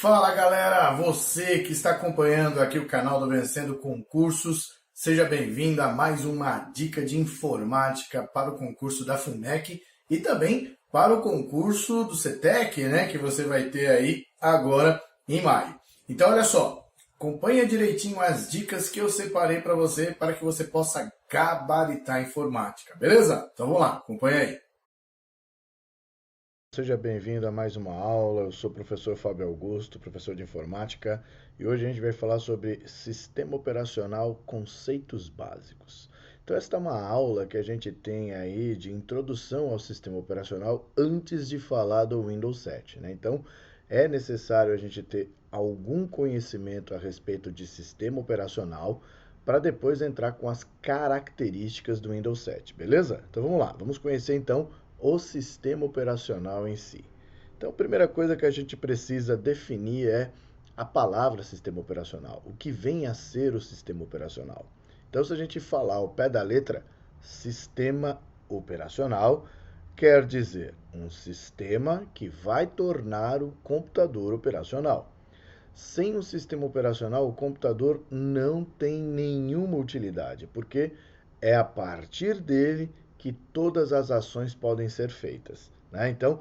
Fala galera, você que está acompanhando aqui o canal do Vencendo Concursos, seja bem-vindo a mais uma dica de informática para o concurso da FUNMEC e também para o concurso do CETEC, né, que você vai ter aí agora em maio. Então olha só, acompanha direitinho as dicas que eu separei para você para que você possa gabaritar a informática, beleza? Então vamos lá, acompanha aí. Seja bem-vindo a mais uma aula. Eu sou o professor Fábio Augusto, professor de informática, e hoje a gente vai falar sobre sistema operacional, conceitos básicos. Então, esta é uma aula que a gente tem aí de introdução ao sistema operacional antes de falar do Windows 7, né? Então, é necessário a gente ter algum conhecimento a respeito de sistema operacional para depois entrar com as características do Windows 7, beleza? Então vamos lá, vamos conhecer então o sistema operacional em si. Então, a primeira coisa que a gente precisa definir é a palavra sistema operacional. O que vem a ser o sistema operacional? Então, se a gente falar ao pé da letra, sistema operacional quer dizer um sistema que vai tornar o computador operacional. Sem um sistema operacional, o computador não tem nenhuma utilidade, porque é a partir dele que todas as ações podem ser feitas, né? Então,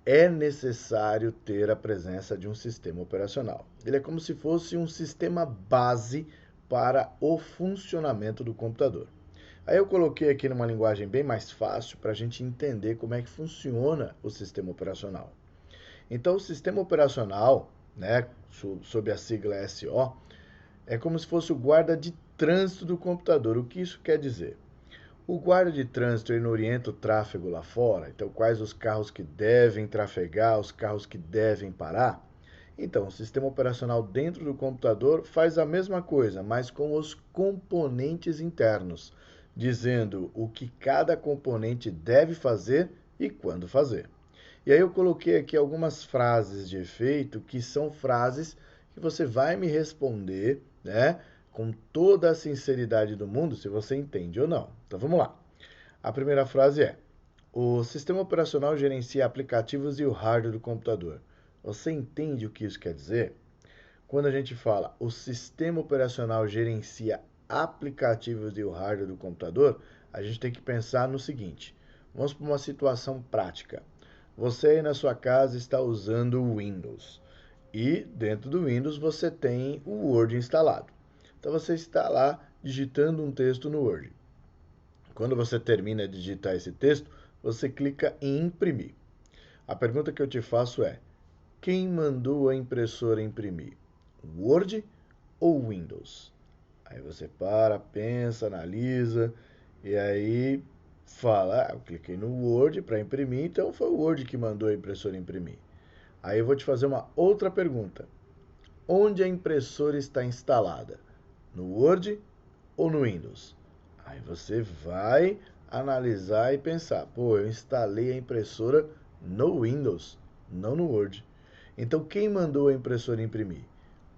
é necessário ter a presença de um sistema operacional. Ele é como se fosse um sistema base para o funcionamento do computador. Aí eu coloquei aqui numa linguagem bem mais fácil para a gente entender como é que funciona o sistema operacional. Então, o sistema operacional, né, sob a sigla SO, é como se fosse o guarda de trânsito do computador. O que isso quer dizer? O guarda de trânsito ele não orienta o tráfego lá fora, então quais os carros que devem trafegar, os carros que devem parar. Então, o sistema operacional dentro do computador faz a mesma coisa, mas com os componentes internos, dizendo o que cada componente deve fazer e quando fazer. E aí eu coloquei aqui algumas frases de efeito que são frases que você vai me responder, né, com toda a sinceridade do mundo, se você entende ou não. Então vamos lá. A primeira frase é: o sistema operacional gerencia aplicativos e o hardware do computador. Você entende o que isso quer dizer? Quando a gente fala o sistema operacional gerencia aplicativos e o hardware do computador, a gente tem que pensar no seguinte: vamos para uma situação prática. Você aí na sua casa está usando o Windows e dentro do Windows você tem o Word instalado. Então você está lá digitando um texto no Word. Quando você termina de digitar esse texto, você clica em imprimir. A pergunta que eu te faço é: quem mandou a impressora imprimir? Word ou Windows? Aí você para, pensa, analisa e aí fala: eu cliquei no Word para imprimir, então foi o Word que mandou a impressora imprimir. Aí eu vou te fazer uma outra pergunta: onde a impressora está instalada? No Word ou no Windows? Aí você vai analisar e pensar: pô, eu instalei a impressora no Windows, não no Word. Então quem mandou a impressora imprimir?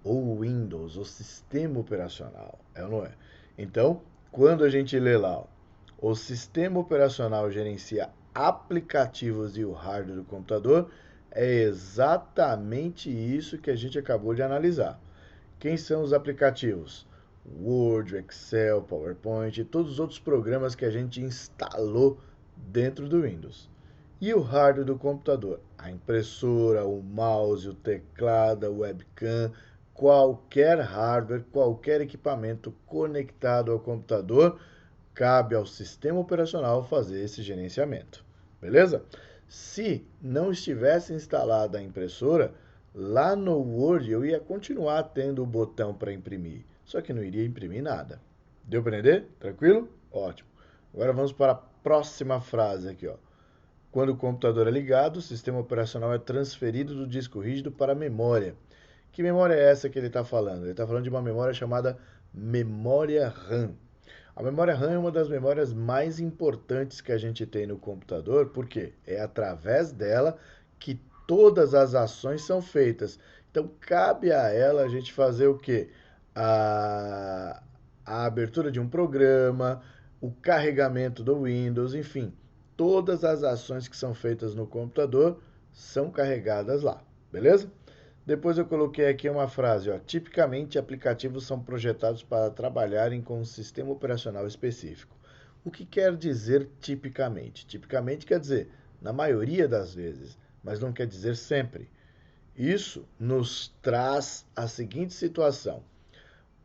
O Windows, o sistema operacional, é ou não é? Então, quando a gente lê lá, ó, o sistema operacional gerencia aplicativos e o hardware do computador, é exatamente isso que a gente acabou de analisar. Quem são os aplicativos? Word, Excel, PowerPoint e todos os outros programas que a gente instalou dentro do Windows. E o hardware do computador? A impressora, o mouse, o teclado, a webcam, qualquer hardware, qualquer equipamento conectado ao computador, cabe ao sistema operacional fazer esse gerenciamento. Beleza? Se não estivesse instalada a impressora, lá no Word eu ia continuar tendo o botão para imprimir, só que não iria imprimir nada. Deu para entender? Tranquilo? Ótimo. Agora vamos para a próxima frase aqui, ó. Quando o computador é ligado, o sistema operacional é transferido do disco rígido para a memória. Que memória é essa que ele está falando? Ele está falando de uma memória chamada memória RAM. A memória RAM é uma das memórias mais importantes que a gente tem no computador, porque é através dela que todas as ações são feitas. Então, cabe a ela a gente fazer o quê? A abertura de um programa, o carregamento do Windows, enfim, todas as ações que são feitas no computador são carregadas lá, beleza? Depois eu coloquei aqui uma frase, ó, tipicamente aplicativos são projetados para trabalharem com um sistema operacional específico. O que quer dizer tipicamente? Tipicamente quer dizer na maioria das vezes, mas não quer dizer sempre. Isso nos traz a seguinte situação: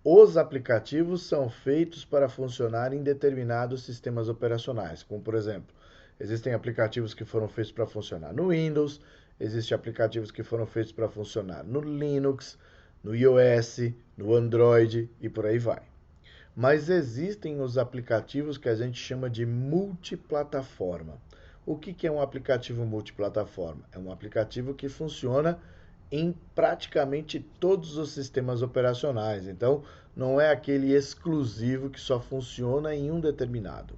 os aplicativos são feitos para funcionar em determinados sistemas operacionais, como por exemplo, existem aplicativos que foram feitos para funcionar no Windows, existem aplicativos que foram feitos para funcionar no Linux, no iOS, no Android e por aí vai. Mas existem os aplicativos que a gente chama de multiplataforma. O que é um aplicativo multiplataforma? É um aplicativo que funciona em praticamente todos os sistemas operacionais. Então, não é aquele exclusivo que só funciona em um determinado.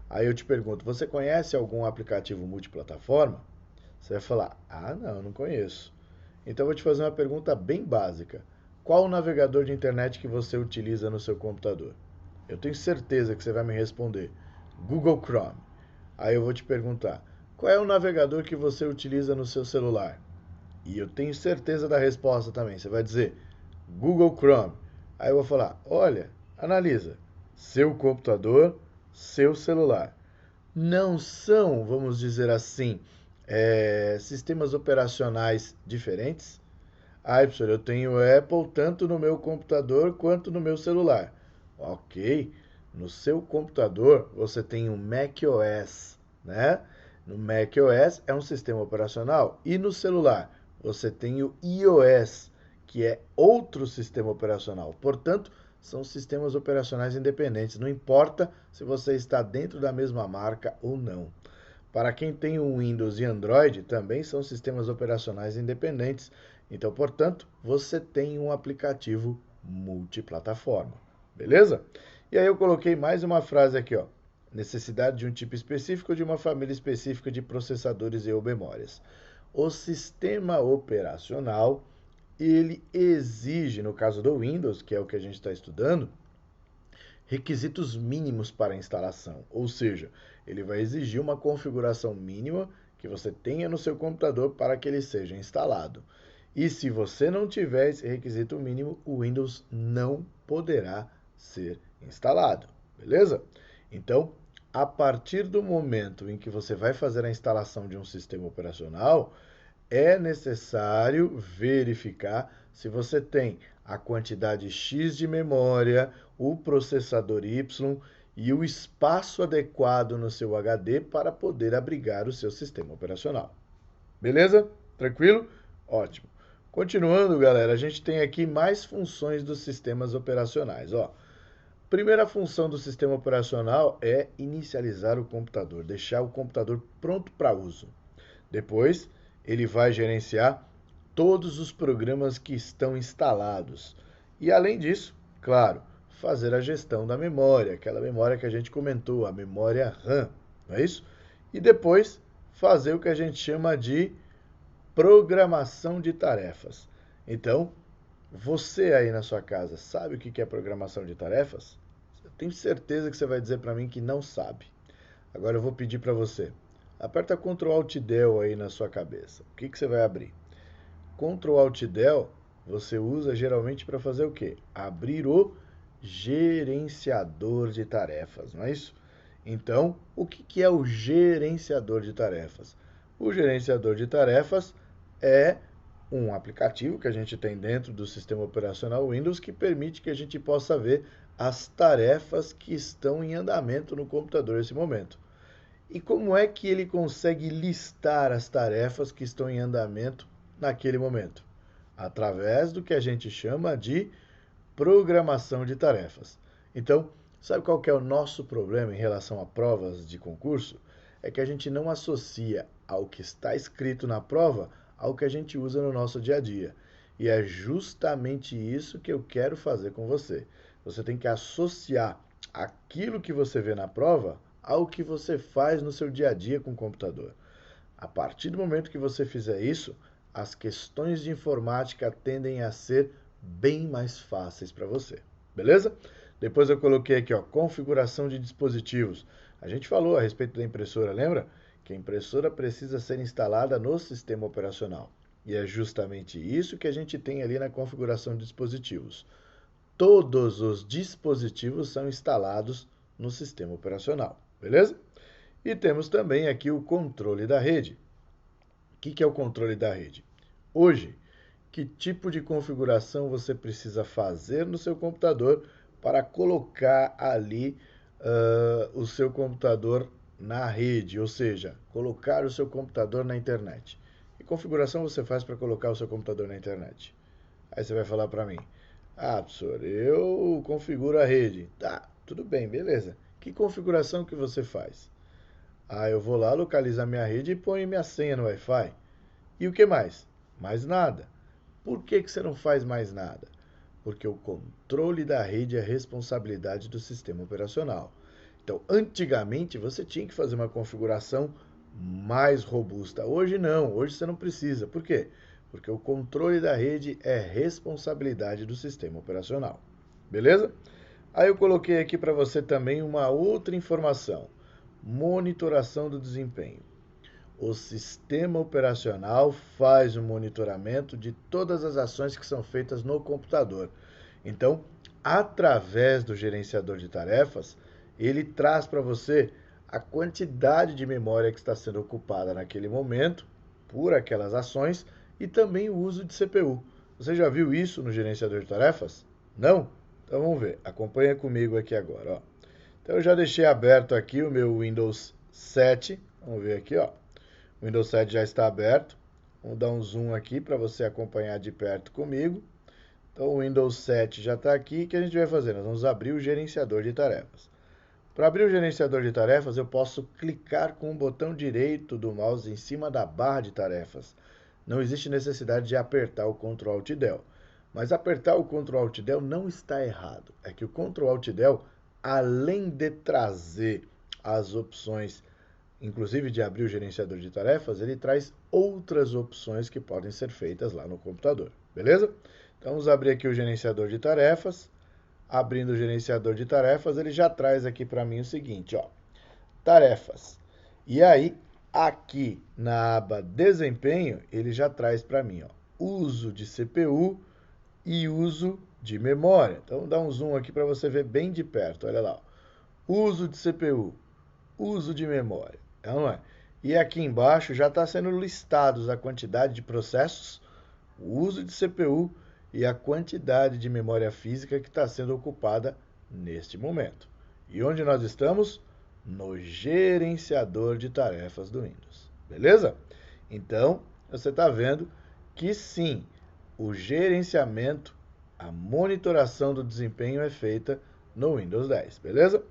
Aí eu te pergunto, você conhece algum aplicativo multiplataforma? Você vai falar, ah, não, não conheço. Então eu vou te fazer uma pergunta bem básica. Qual o navegador de internet que você utiliza no seu computador? Eu tenho certeza que você vai me responder, Google Chrome. Aí eu vou te perguntar, qual é o navegador que você utiliza no seu celular? E eu tenho certeza da resposta também. Você vai dizer Google Chrome. Aí eu vou falar, olha, analisa, seu computador, seu celular. Não são, vamos dizer assim, sistemas operacionais diferentes? Ah, professor, eu tenho Apple tanto no meu computador quanto no meu celular. Ok, no seu computador você tem um macOS, né? No macOS é um sistema operacional. E no celular você tem o iOS, que é outro sistema operacional. Portanto, são sistemas operacionais independentes. Não importa se você está dentro da mesma marca ou não. Para quem tem o Windows e Android, também são sistemas operacionais independentes. Então, portanto, você tem um aplicativo multiplataforma. Beleza? E aí eu coloquei mais uma frase aqui, ó. Necessidade de um tipo específico ou de uma família específica de processadores e ou memórias. O sistema operacional, ele exige, no caso do Windows, que é o que a gente está estudando, requisitos mínimos para a instalação, ou seja, ele vai exigir uma configuração mínima que você tenha no seu computador para que ele seja instalado. E se você não tiver esse requisito mínimo, o Windows não poderá ser instalado, beleza? Então, a partir do momento em que você vai fazer a instalação de um sistema operacional, é necessário verificar se você tem a quantidade X de memória, o processador Y e o espaço adequado no seu HD para poder abrigar o seu sistema operacional. Beleza? Tranquilo? Ótimo. Continuando, galera, a gente tem aqui mais funções dos sistemas operacionais. Ó, primeira função do sistema operacional é inicializar o computador, deixar o computador pronto para uso. Depois, ele vai gerenciar todos os programas que estão instalados. E além disso, claro, fazer a gestão da memória, aquela memória que a gente comentou, a memória RAM, não é isso? E depois fazer o que a gente chama de programação de tarefas. Então, você aí na sua casa sabe o que é programação de tarefas? Eu tenho certeza que você vai dizer para mim que não sabe. Agora eu vou pedir para você. Aperta Ctrl Alt Del aí na sua cabeça. O que você vai abrir? Ctrl Alt Del você usa geralmente para fazer o quê? Abrir o gerenciador de tarefas, não é isso? Então, o que é o gerenciador de tarefas? O gerenciador de tarefas é um aplicativo que a gente tem dentro do sistema operacional Windows que permite que a gente possa ver as tarefas que estão em andamento no computador nesse momento. E como é que ele consegue listar as tarefas que estão em andamento naquele momento? Através do que a gente chama de programação de tarefas. Então, sabe qual que é o nosso problema em relação a provas de concurso? É que a gente não associa ao que está escrito na prova ao que a gente usa no nosso dia a dia. E é justamente isso que eu quero fazer com você. Você tem que associar aquilo que você vê na prova ao que você faz no seu dia a dia com o computador. A partir do momento que você fizer isso, as questões de informática tendem a ser bem mais fáceis para você. Beleza? Depois eu coloquei aqui, ó, configuração de dispositivos. A gente falou a respeito da impressora, lembra? Que a impressora precisa ser instalada no sistema operacional. E é justamente isso que a gente tem ali na configuração de dispositivos. Todos os dispositivos são instalados no sistema operacional, beleza? E temos também aqui o controle da rede. O que é o controle da rede? Hoje, que tipo de configuração você precisa fazer no seu computador para colocar ali o seu computador na rede, ou seja, colocar o seu computador na internet. Que configuração você faz para colocar o seu computador na internet? Aí você vai falar para mim, professor, eu configuro a rede. Tá, tudo bem, beleza. Que configuração que você faz? Eu vou lá, localizar minha rede e ponho minha senha no Wi-Fi. E o que mais? Mais nada. Por que você não faz mais nada? Porque o controle da rede é responsabilidade do sistema operacional. Então, antigamente você tinha que fazer uma configuração mais robusta. Hoje não, hoje você não precisa. Por quê? Porque o controle da rede é responsabilidade do sistema operacional. Beleza? Aí eu coloquei aqui para você também uma outra informação. Monitoração do desempenho. O sistema operacional faz o monitoramento de todas as ações que são feitas no computador. Então, através do gerenciador de tarefas, ele traz para você a quantidade de memória que está sendo ocupada naquele momento por aquelas ações e também o uso de CPU. Você já viu isso no gerenciador de tarefas? Não? Então vamos ver. Acompanha comigo aqui agora. Ó. Então eu já deixei aberto aqui o meu Windows 7. Vamos ver aqui, ó. O Windows 7 já está aberto. Vamos dar um zoom aqui para você acompanhar de perto comigo. Então o Windows 7 já está aqui. O que a gente vai fazer? Nós vamos abrir o gerenciador de tarefas. Para abrir o gerenciador de tarefas, eu posso clicar com o botão direito do mouse em cima da barra de tarefas. Não existe necessidade de apertar o Ctrl Alt Del. Mas apertar o Ctrl Alt Del não está errado. É que o Ctrl Alt Del, além de trazer as opções, inclusive de abrir o gerenciador de tarefas, ele traz outras opções que podem ser feitas lá no computador. Beleza? Então vamos abrir aqui o gerenciador de tarefas. Abrindo o gerenciador de tarefas, ele já traz aqui para mim o seguinte, ó, tarefas. E aí, aqui na aba desempenho, ele já traz para mim, ó, uso de CPU e uso de memória. Então, vou dar um zoom aqui para você ver bem de perto, olha lá. Ó. Uso de CPU, uso de memória, não é? E aqui embaixo já está sendo listados a quantidade de processos, o uso de CPU e a quantidade de memória física que está sendo ocupada neste momento. E onde nós estamos? No gerenciador de tarefas do Windows. Beleza? Então, você está vendo que sim, o gerenciamento, a monitoração do desempenho é feita no Windows 10. Beleza?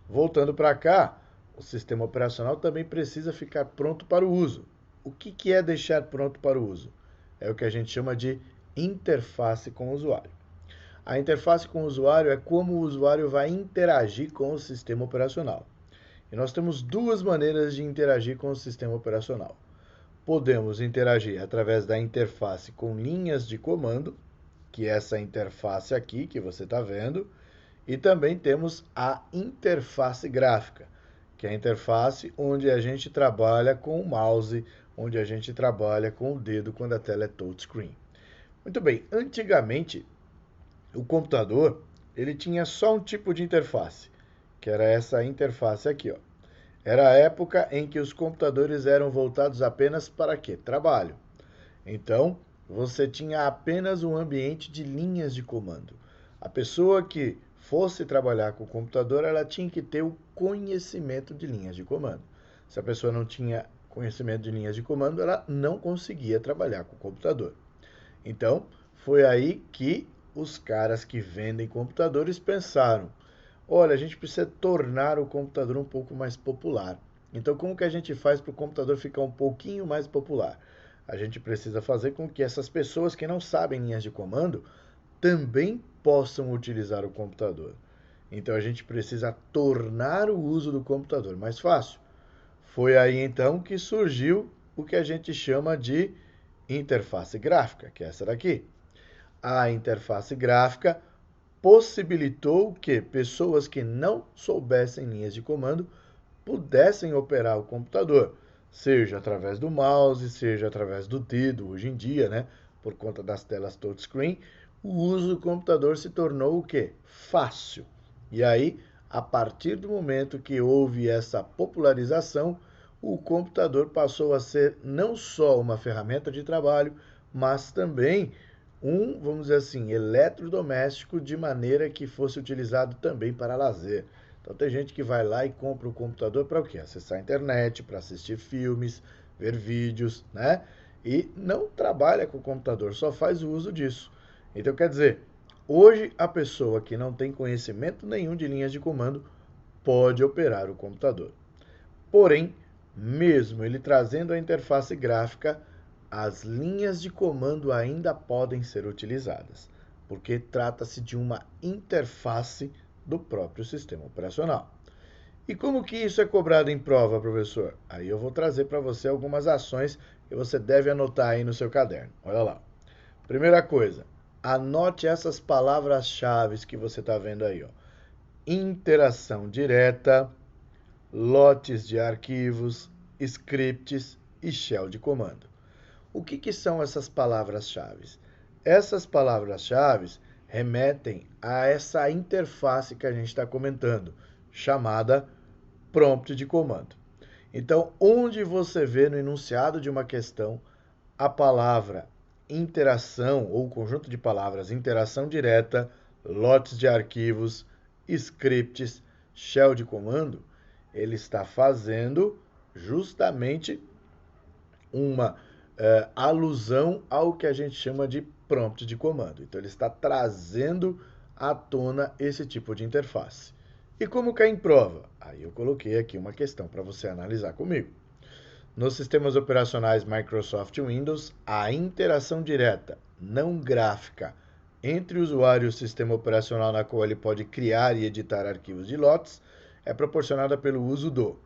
Voltando para cá, o sistema operacional também precisa ficar pronto para o uso. O que é deixar pronto para o uso? É o que a gente chama de interface com o usuário. A interface com o usuário é como o usuário vai interagir com o sistema operacional. E nós temos duas maneiras de interagir com o sistema operacional. Podemos interagir através da interface com linhas de comando, que é essa interface aqui que você está vendo, e também temos a interface gráfica, que é a interface onde a gente trabalha com o mouse, onde a gente trabalha com o dedo quando a tela é touchscreen. Muito bem, antigamente o computador ele tinha só um tipo de interface, que era essa interface aqui, ó. Era a época em que os computadores eram voltados apenas para quê? Trabalho. Então, você tinha apenas um ambiente de linhas de comando. A pessoa que fosse trabalhar com o computador, ela tinha que ter o conhecimento de linhas de comando. Se a pessoa não tinha conhecimento de linhas de comando, ela não conseguia trabalhar com o computador. Então, foi aí que os caras que vendem computadores pensaram, olha, a gente precisa tornar o computador um pouco mais popular. Então, como que a gente faz para o computador ficar um pouquinho mais popular? A gente precisa fazer com que essas pessoas que não sabem linhas de comando também possam utilizar o computador. Então, a gente precisa tornar o uso do computador mais fácil. Foi aí, então, que surgiu o que a gente chama de interface gráfica, que é essa daqui. A interface gráfica possibilitou que pessoas que não soubessem linhas de comando pudessem operar o computador, seja através do mouse, seja através do dedo, hoje em dia, né, por conta das telas touchscreen, o uso do computador se tornou o quê? Fácil. E aí, a partir do momento que houve essa popularização, o computador passou a ser não só uma ferramenta de trabalho, mas também vamos dizer assim, eletrodoméstico de maneira que fosse utilizado também para lazer. Então tem gente que vai lá e compra o computador para o quê? Acessar a internet, para assistir filmes, ver vídeos, né? E não trabalha com o computador, só faz o uso disso. Então quer dizer, hoje a pessoa que não tem conhecimento nenhum de linhas de comando pode operar o computador. Porém, mesmo ele trazendo a interface gráfica, as linhas de comando ainda podem ser utilizadas, porque trata-se de uma interface do próprio sistema operacional. E como que isso é cobrado em prova, professor? Aí eu vou trazer para você algumas ações que você deve anotar aí no seu caderno. Olha lá. Primeira coisa, anote essas palavras-chave que você está vendo aí, ó. Interação direta, lotes de arquivos, scripts e shell de comando. O que são essas palavras-chave? Essas palavras-chave remetem a essa interface que a gente está comentando, chamada prompt de comando. Então, onde você vê no enunciado de uma questão a palavra interação ou conjunto de palavras interação direta, lotes de arquivos, scripts, shell de comando, ele está fazendo justamente uma alusão ao que a gente chama de prompt de comando. Então, ele está trazendo à tona esse tipo de interface. E como cai em prova? Aí eu coloquei aqui uma questão para você analisar comigo. Nos sistemas operacionais Microsoft Windows, a interação direta, não gráfica, entre o usuário e o sistema operacional na qual ele pode criar e editar arquivos de lotes é proporcionada pelo uso do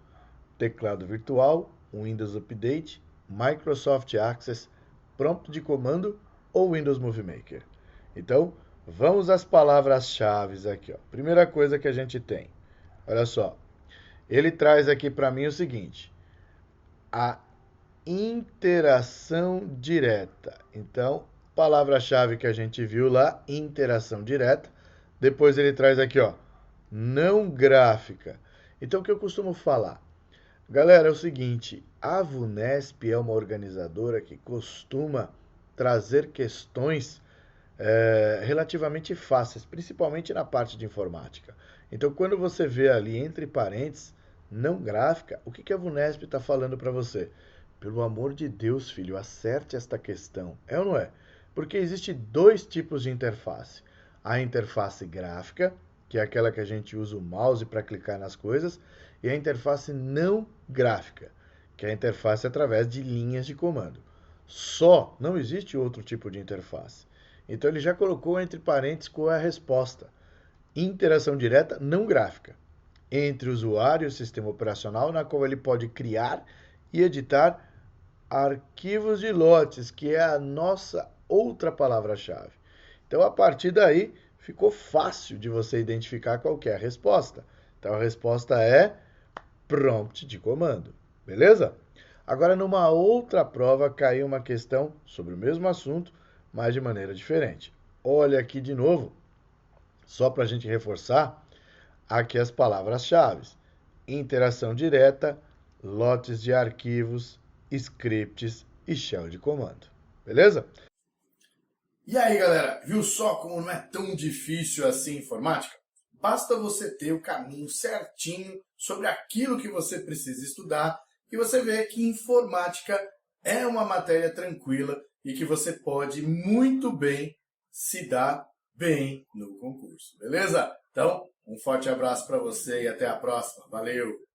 teclado virtual, Windows Update, Microsoft Access, prompt de comando ou Windows Movie Maker. Então, vamos às palavras-chave aqui. Ó. Primeira coisa que a gente tem, olha só, ele traz aqui para mim o seguinte, a interação direta. Então, palavra-chave que a gente viu lá, interação direta. Depois ele traz aqui, ó, não gráfica. Então, o que eu costumo falar? Galera, é o seguinte, a VUNESP é uma organizadora que costuma trazer questões relativamente fáceis, principalmente na parte de informática. Então, quando você vê ali entre parênteses, não gráfica, o que a VUNESP está falando para você? Pelo amor de Deus, filho, acerte esta questão. É ou não é? Porque existe dois tipos de interface. A interface gráfica, que é aquela que a gente usa o mouse para clicar nas coisas, e a interface não gráfica, que é a interface através de linhas de comando. Só, não existe outro tipo de interface. Então ele já colocou entre parênteses qual é a resposta. Interação direta não gráfica, entre o usuário e o sistema operacional, na qual ele pode criar e editar arquivos de lotes, que é a nossa outra palavra-chave. Então, a partir daí, ficou fácil de você identificar qual que é a resposta. Então, a resposta é prompt de comando, beleza? Agora, numa outra prova, caiu uma questão sobre o mesmo assunto, mas de maneira diferente. Olha aqui de novo, só para a gente reforçar, aqui as palavras-chave. Interação direta, lotes de arquivos, scripts e shell de comando. Beleza? E aí, galera, viu só como não é tão difícil assim informática? Basta você ter o caminho certinho sobre aquilo que você precisa estudar e você vê que informática é uma matéria tranquila e que você pode muito bem se dar bem no concurso, beleza? Então, um forte abraço para você e até a próxima. Valeu!